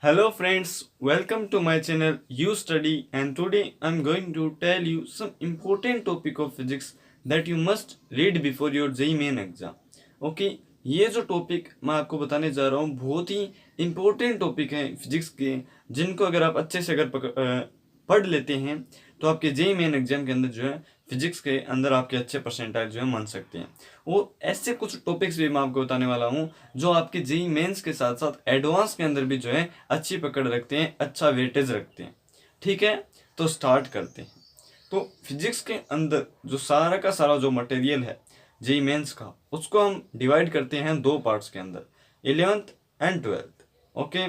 Hello friends, welcome to my channel You Study, and today I'm going to tell you some important topic of physics that you must read before your JEE main exam. Okay, ये जो topic मैं आपको बताने जा रहा हूँ बहुत ही important topic है फिजिक्स के, जिनको अगर आप अच्छे से पढ़ लेते हैं तो आपके जेई मेन एग्जाम के अंदर जो है फिजिक्स के अंदर आपके अच्छे परसेंटाइल जो है मान सकते हैं। और ऐसे कुछ टॉपिक्स भी मैं आपको बताने वाला हूँ जो आपके जेई मेंस के साथ साथ एडवांस के अंदर भी जो है अच्छी पकड़ रखते हैं, अच्छा वेटेज रखते हैं। ठीक है, तो स्टार्ट करते हैं। तो फिजिक्स के अंदर जो सारा का सारा जो मटेरियल है जेई मेंस का, उसको हम डिवाइड करते हैं दो पार्ट्स के अंदर, 11th and 12th। Okay,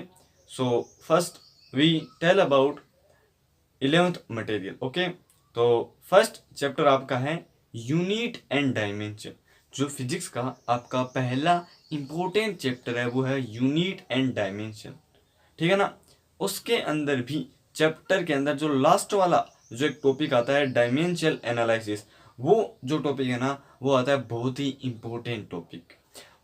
so first we tell about 11th material. Okay, तो फर्स्ट चैप्टर आपका है यूनिट एंड डायमेंशन। जो फिजिक्स का आपका पहला इंपॉर्टेंट चैप्टर है वो है यूनिट एंड डायमेंशन। ठीक है ना। उसके अंदर भी चैप्टर के अंदर जो लास्ट वाला जो एक टॉपिक आता है डायमेंशनल एनालिसिस, वो जो टॉपिक है ना वो आता है बहुत ही इंपॉर्टेंट टॉपिक।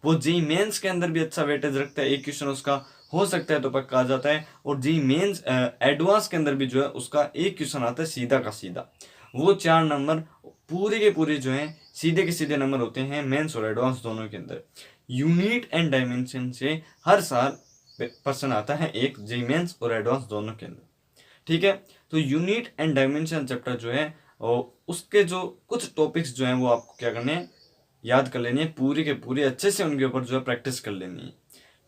वो जी मेंस के अंदर भी अच्छा वेटेज रखता है, एक क्वेश्चन उसका हो सकता है तो पक्का आ जाता है। और जी मेंस एडवांस के अंदर भी जो है उसका एक क्वेश्चन आता है सीधा का सीधा। वो 4 नंबर पूरे के पूरे जो है सीधे के सीधे नंबर होते हैं मेंस और एडवांस दोनों के अंदर। यूनिट एंड डायमेंशन से हर साल पर्सन आता है एक जी मेंस और एडवांस दोनों के अंदर। ठीक है, तो यूनिट एंड डायमेंशन चैप्टर जो है और उसके जो कुछ टॉपिक्स जो हैं वो आपको क्या करने हैं, याद कर लेनी है, पूरी के पूरी अच्छे से उनके ऊपर जो है प्रैक्टिस कर लेनी है।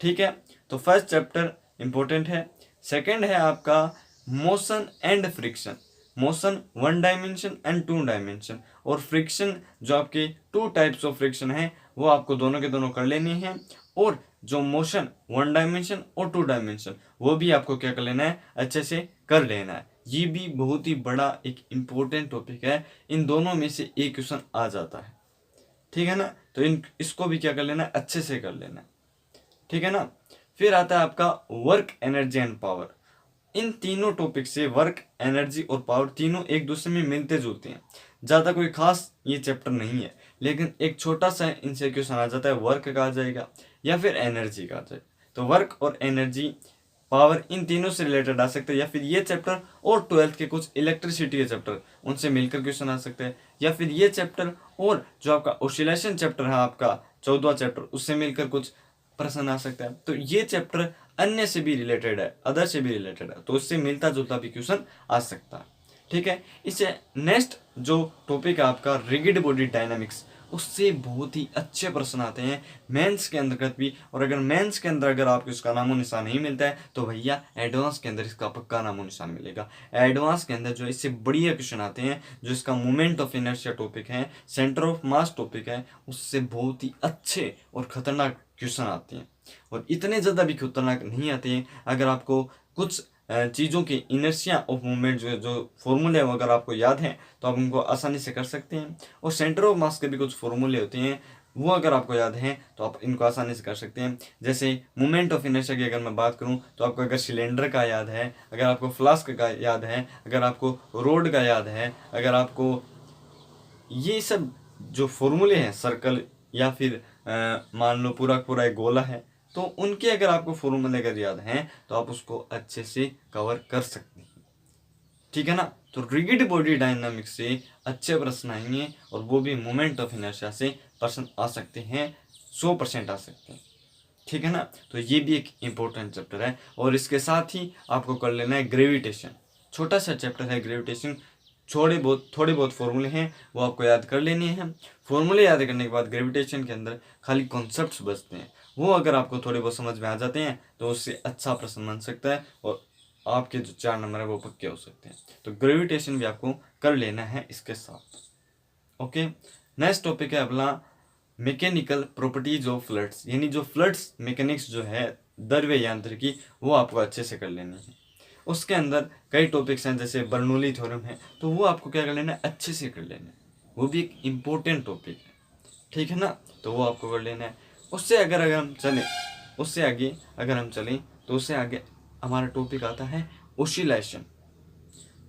ठीक है, तो फर्स्ट चैप्टर इंपॉर्टेंट है। सेकंड है आपका motion and friction. Motion 1 dimension and 2 dimension, और फ्रिक्शन जो आपके 2 टाइप्स ऑफ फ्रिक्शन है वो आपको दोनों के दोनों कर लेनी है। और जो मोशन 1 डायमेंशन और 2 डायमेंशन वो भी आपको क्या कर लेना है, अच्छे से कर लेना है। ये भी बहुत ही बड़ा एक इम्पोर्टेंट टॉपिक है, इन दोनों में से एक क्वेश्चन आ जाता है। ठीक है ना, तो इसको भी क्या कर लेना है, अच्छे से कर लेना है। ठीक है ना। फिर आता है आपका वर्क एनर्जी एंड पावर। इन तीनों टॉपिक से वर्क एनर्जी और पावर तीनों एक दूसरे में मिलते जुलते हैं। ज़्यादा कोई खास ये चैप्टर नहीं है, लेकिन एक छोटा सा इनसे क्वेश्चन आ जाता है, वर्क का आ जाएगा या फिर एनर्जी का आ जाएगा। तो वर्क और एनर्जी पावर इन तीनों से रिलेटेड आ सकते हैं, या फिर ये चैप्टर और 12th के कुछ इलेक्ट्रिसिटी के चैप्टर उनसे मिलकर क्वेश्चन आ सकते हैं, या फिर ये चैप्टर और जो आपका ओसिलेशन चैप्टर है आपका 14वां चैप्टर उससे मिलकर कुछ प्रश्न आ सकता है। तो ये चैप्टर अन्य से भी रिलेटेड है, अदर से भी रिलेटेड है, तो इससे मिलता जुलता भी क्वेश्चन आ सकता है। ठीक है, इससे नेक्स्ट जो टॉपिक है आपका रिगिड बॉडी डायनामिक्स, उससे बहुत ही अच्छे प्रश्न आते हैं मेंस के अंतर्गत भी। और अगर मेंस के अंदर अगर आपको इसका नामो निशान नहीं मिलता है तो भैया एडवांस के अंदर इसका पक्का नामो निशान मिलेगा। एडवांस के अंदर जो इससे बढ़िया क्वेश्चन आते हैं, जो इसका मोमेंट ऑफ इनर्शिया टॉपिक है, सेंटर ऑफ मास टॉपिक है, उससे बहुत ही अच्छे और खतरनाक क्वेश्चन आते हैं। और इतने ज़्यादा भी खतरनाक नहीं आते हैं। अगर आपको कुछ चीज़ों की इनर्शिया ऑफ मूवमेंट जो फॉर्मूले अगर आपको याद हैं तो आप उनको आसानी से कर सकते हैं। और सेंटर ऑफ मास के भी कुछ फॉर्मूले होते हैं, वो अगर आपको याद हैं तो आप इनको आसानी से कर सकते हैं। जैसे मोमेंट ऑफ इनर्शिया की अगर मैं बात करूं तो आपको अगर सिलेंडर का याद है, अगर आपको फ्लास्क का याद है, अगर आपको रोड का याद है, अगर आपको ये सब जो फॉर्मूले हैं सर्कल या फिर मान लो पूरा पूरा एक गोला है, तो उनके अगर आपको फॉर्मूले अगर याद हैं तो आप उसको अच्छे से कवर कर सकते हैं। ठीक है ना। तो रिगिड बॉडी डायनामिक्स से अच्छे प्रश्न आएंगे, और वो भी मोमेंट ऑफ इनर्शिया से प्रश्न आ सकते हैं, 100% आ सकते हैं। ठीक है ना। तो ये भी एक इम्पोर्टेंट चैप्टर है। और इसके साथ ही आपको कर लेना है ग्रेविटेशन। छोटा सा चैप्टर है ग्रेविटेशन, थोड़े बहुत फॉर्मूले हैं वो आपको याद कर लेने हैं। फॉर्मूले याद करने के बाद ग्रेविटेशन के अंदर खाली कॉन्सेप्ट्स बचते हैं, वो अगर आपको थोड़े बहुत समझ में आ जाते हैं तो उससे अच्छा प्रश्न बन सकता है, और आपके जो 4 नंबर है वो पक्के हो सकते हैं। तो ग्रेविटेशन भी आपको कर लेना है इसके साथ। ओके, नेक्स्ट टॉपिक है अपना मैकेनिकल प्रॉपर्टीज ऑफ फ्लड्स, यानी जो फ्लड्स मैकेनिक्स जो है द्रव्य यांत्रिकी, वो आपको अच्छे से कर लेनी है। उसके अंदर कई टॉपिक्स हैं, जैसे बर्नौली थ्योरम है, तो वो आपको क्या कर लेना है, अच्छे से कर लेना है। वो भी एक इम्पोर्टेंट टॉपिक है। ठीक है ना, तो वो आपको कर लेना है। उससे अगर हम चलें, उससे आगे अगर हम चलें तो उससे आगे हमारा टॉपिक आता है ओसिलेशन।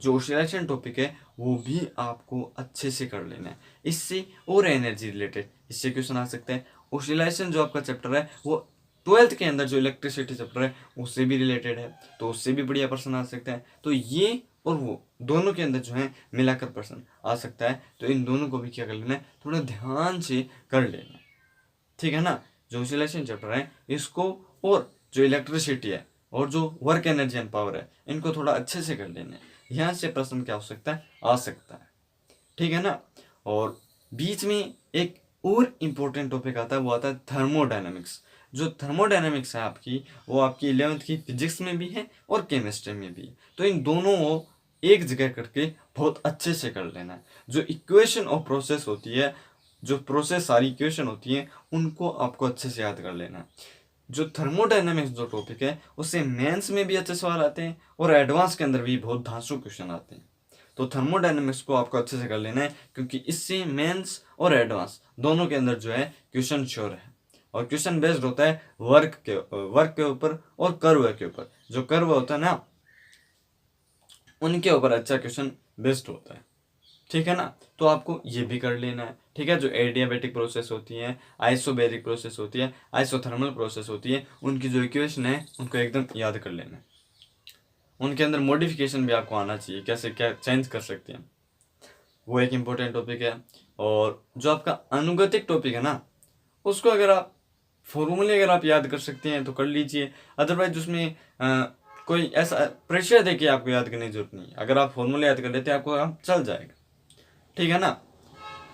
जो ओसिलेशन टॉपिक है वो भी आपको अच्छे से कर लेना है। इससे और एनर्जी रिलेटेड इससे क्वेश्चन आ सकता है। ओसिलेशन जो आपका चैप्टर है वो ट्वेल्थ के अंदर जो इलेक्ट्रिसिटी चैप्टर है उससे भी रिलेटेड है, तो उससे भी बढ़िया प्रश्न आ सकता है। तो ये और वो दोनों के अंदर जो है मिलाकर प्रश्न आ सकता है। तो इन दोनों को भी क्या कर लेना है, थोड़ा ध्यान से कर लेना है, ठीक है ना। जो इंसुलेशन चैप्टर है इसको और जो इलेक्ट्रिसिटी है और जो वर्क एनर्जी एंड पावर है इनको थोड़ा अच्छे से कर लेना है। यहाँ से प्रश्न क्या हो सकता है, आ सकता है, ठीक है ना। और बीच में एक और इम्पोर्टेंट टॉपिक आता है, वो आता है थर्मोडायनामिक्स। जो थर्मोडायनामिक्स है आपकी, वो आपकी 11th की फिजिक्स में भी है और केमिस्ट्री में भी है। तो इन दोनों को एक जगह करके बहुत अच्छे से कर लेना है। जो इक्वेशन ऑफ प्रोसेस होती है, जो प्रोसेस सारी इक्वेशन होती है, उनको आपको अच्छे से याद कर लेना है। जो थर्मोडायनामिक्स जो टॉपिक है उससे मेंस में भी अच्छे सवाल आते हैं और एडवांस के अंदर भी बहुत धांसू क्वेश्चन आते हैं। तो थर्मोडायनामिक्स को आपको अच्छे से कर लेना है, क्योंकि इससे मेंस और एडवांस दोनों के अंदर जो है क्वेश्चन श्योर है। और क्वेश्चन बेस्ड होता है वर्क के ऊपर और कर्व के ऊपर। जो कर्व होता है ना, उनके ऊपर अच्छा क्वेश्चन बेस्ड होता है, ठीक है ना। तो आपको ये भी कर लेना है, ठीक है। जो एडियाबेटिक प्रोसेस होती है, आइसोबैरिक प्रोसेस होती है, आइसोथर्मल प्रोसेस होती है, उनकी जो इक्वेशन है उनको एकदम याद कर लेना है। उनके अंदर मॉडिफिकेशन भी आपको आना चाहिए, कैसे क्या चेंज कर सकते हैं, वो एक इम्पोर्टेंट टॉपिक है। और जो आपका अनुगतिक टॉपिक है ना, उसको अगर आप फॉर्मूले अगर आप याद कर सकते हैं तो कर लीजिए। अदरवाइज उसमें कोई ऐसा प्रेशर दे के आपको याद करने की जरूरत नहीं। अगर आप फॉर्मूले याद कर लेते हैं आपको काम चल जाएगा, ठीक है ना।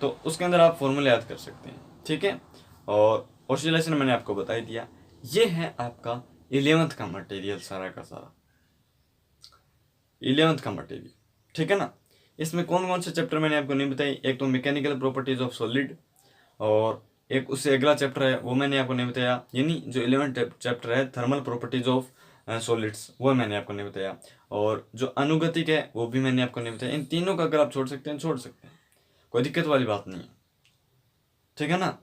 तो उसके अंदर आप फॉर्मूले याद कर सकते हैं, ठीक है। और ऑसिलेशन मैंने आपको बता ही दिया। ये है आपका 11th का मटेरियल, सारा का सारा 11th का मटेरियल, ठीक है ना। इसमें कौन कौन से चैप्टर मैंने आपको नहीं बताई, एक तो मैकेनिकल प्रॉपर्टीज ऑफ सॉलिड, और एक उससे अगला चैप्टर है वो मैंने आपको नहीं बताया, यानी जो 11th चैप्टर है थर्मल प्रॉपर्टीज ऑफ सॉलिड्स, वो मैंने आपको नहीं बताया। और जो अनुगतिक है वो भी मैंने आपको नहीं बताया। इन तीनों का अगर आप छोड़ सकते हैं छोड़ सकते हैं, कोई दिक्कत वाली बात नहीं है, ठीक है ना।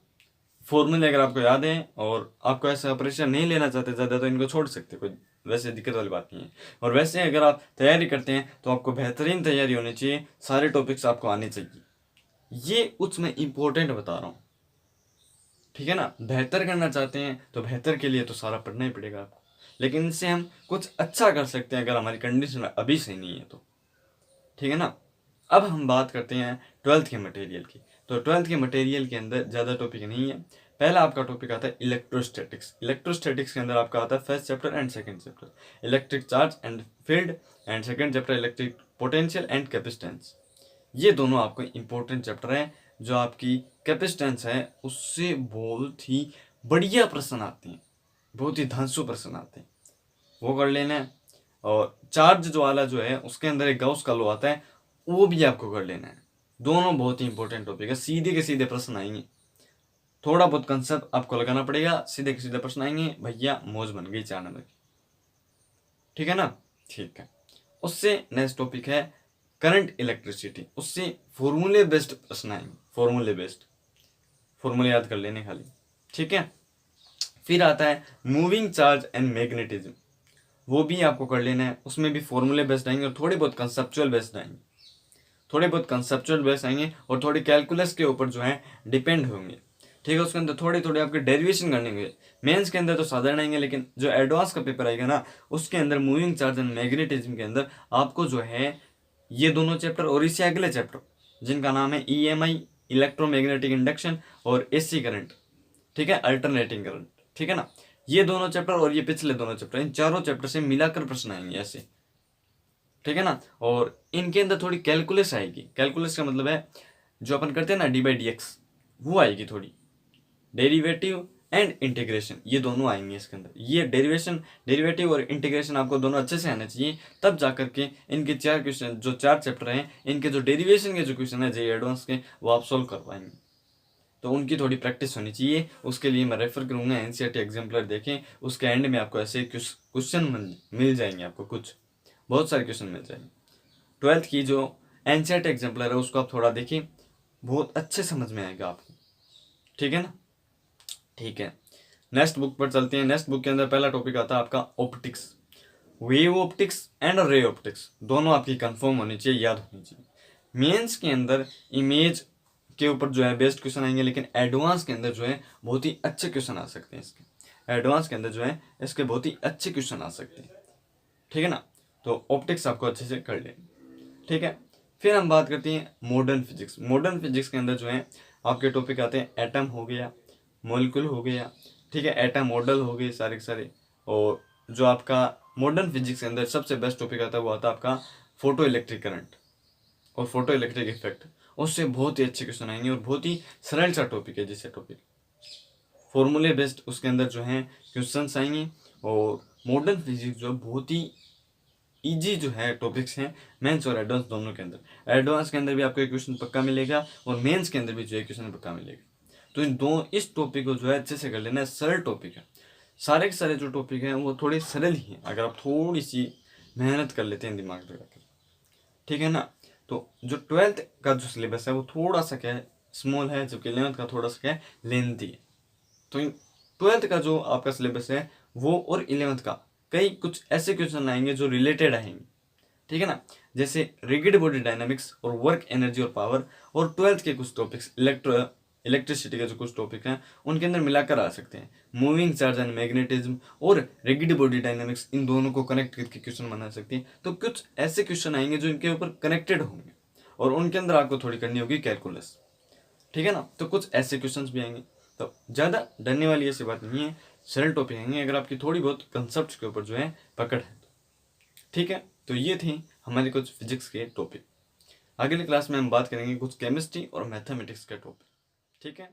फॉर्मूले अगर आपको याद है और आपको ऐसा प्रेशर नहीं लेना चाहते ज़्यादा तो इनको छोड़ सकते, कोई वैसे दिक्कत वाली बात नहीं है। और वैसे अगर आप तैयारी करते हैं तो आपको बेहतरीन तैयारी होनी चाहिए, सारे टॉपिक्स आपको आने चाहिए। ये कुछ मैं इम्पोर्टेंट बता रहा हूँ, ठीक है ना। बेहतर करना चाहते हैं तो बेहतर के लिए तो सारा पढ़ना ही पड़ेगा आपको, लेकिन इससे हम कुछ अच्छा कर सकते हैं अगर हमारी कंडीशन अभी सही नहीं है तो, ठीक है ना। अब हम बात करते हैं 12th के मटेरियल की। तो 12th के मटेरियल के अंदर ज़्यादा टॉपिक नहीं है। पहला आपका टॉपिक आता है इलेक्ट्रोस्टैटिक्स। इलेक्ट्रोस्टैटिक्स के अंदर आपका आता है first chapter and second chapter electric charge and field, and second chapter electric potential and capacitance. ये दोनों आपको इंपॉर्टेंट चैप्टर हैं। जो आपकी कैपेसिटेंस है उससे बहुत ही बढ़िया प्रश्न आते हैं, बहुत ही धांसू प्रश्न आते हैं, वो कर लेना है। और चार्ज जो वाला जो है उसके अंदर एक गाउस का लॉ आता है, वो भी आपको कर लेना है। दोनों बहुत ही इंपॉर्टेंट टॉपिक है, सीधे के सीधे प्रश्न आएंगे। थोड़ा बहुत कंसेप्ट आपको लगाना पड़ेगा, सीधे के सीधे प्रश्न आएंगे, भैया मौज बन गई 4 नंबर की, ठीक है ना। ठीक है, उससे नेक्स्ट टॉपिक है करंट इलेक्ट्रिसिटी। उससे फॉर्मूले बेस्ड प्रश्न आएंगे, फॉर्मूले बेस्ड, फॉर्मूले याद कर लेने खाली, ठीक है। फिर आता है मूविंग चार्ज एंड मैग्नेटिज्म, वो भी आपको कर लेना है। उसमें भी फॉर्मूले बेस्ड आएंगे और थोड़े बहुत कंसेप्चुअल बेस्ड आएंगे, थोड़े बहुत कंसेप्चुअल बेस्ड आएंगे और थोड़ी कैलकुलस के ऊपर जो है डिपेंड होंगे, ठीक है। उसके अंदर थोड़ी थोड़ी आपके डेरिवेशन करने होंगे। मेंस के अंदर तो साधारण आएंगे, लेकिन जो एडवांस का पेपर आएगा ना उसके अंदर मूविंग चार्ज एंड मैग्नेटिज्म के अंदर आपको जो है ये दोनों चैप्टर और इससे अगले चैप्टर जिनका नाम है EMI इलेक्ट्रोमैग्नेटिक इंडक्शन और AC करंट, ठीक है, अल्टरनेटिंग करंट, ठीक है ना। ये दोनों चैप्टर और ये पिछले दोनों चैप्टर, इन चारों चैप्टर से मिलाकर प्रश्न आएंगे ऐसे, ठीक है ना। और इनके अंदर थोड़ी कैलकुलस आएगी। कैलकुलस का मतलब है जो अपन करते हैं ना d/dx, वो आएगी थोड़ी। डेरिवेटिव एंड इंटीग्रेशन, ये दोनों आएंगे इसके अंदर। ये डेरिवेटिव और इंटीग्रेशन आपको दोनों अच्छे से आने चाहिए, तब जाकर के इनके 4 क्वेश्चन, जो 4 चैप्टर हैं इनके जो डेरिवेशन के जो क्वेश्चन है JEE एडवांस के, वो आप सोल्व कर पाएंगे। तो उनकी थोड़ी प्रैक्टिस होनी चाहिए। उसके लिए मैं रेफर करूंगा NCERT एग्जाम्पलर देखें, उसके एंड में आपको ऐसे क्वेश्चन मिल जाएंगे, आपको कुछ बहुत सारे क्वेश्चन मिल जाएंगे। 12th की जो NCERT एग्जाम्पलर है उसको आप थोड़ा देखें, बहुत अच्छे समझ में आएगा आपको, ठीक है ना। ठीक है, नेक्स्ट बुक पर चलते हैं। नेक्स्ट बुक के अंदर पहला टॉपिक आता है आपका optics. Wave optics and ray optics दोनों आपकी कंफर्म होनी चाहिए, याद होनी चाहिए। मेंस के अंदर इमेज के ऊपर जो है बेस्ट क्वेश्चन आएंगे, लेकिन एडवांस के अंदर जो है बहुत ही अच्छे क्वेश्चन आ सकते हैं इसके। एडवांस के अंदर जो है इसके बहुत ही अच्छे क्वेश्चन आ सकते हैं, ठीक है ना। तो ऑप्टिक्स आपको अच्छे से कर लें, ठीक है। फिर हम बात करते हैं मॉडर्न फिजिक्स। मॉडर्न फिजिक्स के अंदर जो है आपके टॉपिक आते हैं एटम हो गया, मॉलिक्यूल हो गया, ठीक है, एटम मॉडल हो गए सारे के सारे। और जो आपका मॉडर्न फिजिक्स के अंदर सबसे बेस्ट टॉपिक आता है वो आता है आपका फोटो इलेक्ट्रिक करंट और फोटो इलेक्ट्रिक इफेक्ट। उससे बहुत ही अच्छे क्वेश्चन आएंगे और बहुत ही सरल सा टॉपिक है, जिससे टॉपिक फॉर्मूले बेस्ड उसके अंदर जो है क्वेश्चंस आएंगे। और मॉडर्न फिजिक्स जो बहुत ही इजी जो है टॉपिक्स हैं मेंस और एडवांस दोनों के अंदर। एडवांस के अंदर भी आपको एक क्वेश्चन पक्का मिलेगा और मेंस के अंदर भी जो है क्वेश्चन पक्का मिलेगा। तो इन दो इस टॉपिक को जो है अच्छे से कर लेना है, सरल टॉपिक है। सारे के सारे जो टॉपिक हैं वो थोड़े सरल ही हैं अगर आप थोड़ी सी मेहनत कर लेते हैं दिमाग लगाकर, ठीक है ना। तो जो 12th का जो सिलेबस है वो थोड़ा सा क्या है स्मॉल है, जबकि 11th का थोड़ा सा क्या है लेंथी है। तो 12th का जो आपका सिलेबस है वो और 11th का कई कुछ ऐसे क्वेश्चन आएंगे जो रिलेटेड आएंगे, ठीक है ना। जैसे रिगिड बॉडी डायनामिक्स और वर्क एनर्जी और पावर, और 12th के कुछ टॉपिक्स इलेक्ट्रिसिटी के जो कुछ टॉपिक हैं उनके अंदर मिलाकर आ सकते हैं। मूविंग चार्ज एंड मैग्नेटिज्म और रिगिड बॉडी डायनामिक्स, इन दोनों को कनेक्ट करके क्वेश्चन बना सकते हैं। तो कुछ ऐसे क्वेश्चन आएंगे जो इनके ऊपर कनेक्टेड होंगे और उनके अंदर आपको थोड़ी करनी होगी कैलकुलस, ठीक है ना। तो कुछ ऐसे क्वेश्चंस भी आएंगे। तो ज़्यादा डरने वाली ऐसी बात नहीं है, सरल टॉपिक आएंगे अगर आपकी थोड़ी बहुत कंसेप्ट के ऊपर जो है पकड़ है तो, ठीक है। तो ये थी हमारे कुछ फिजिक्स के टॉपिक। अगली क्लास में हम बात करेंगे कुछ केमिस्ट्री और मैथमेटिक्स के टॉपिक, ठीक है।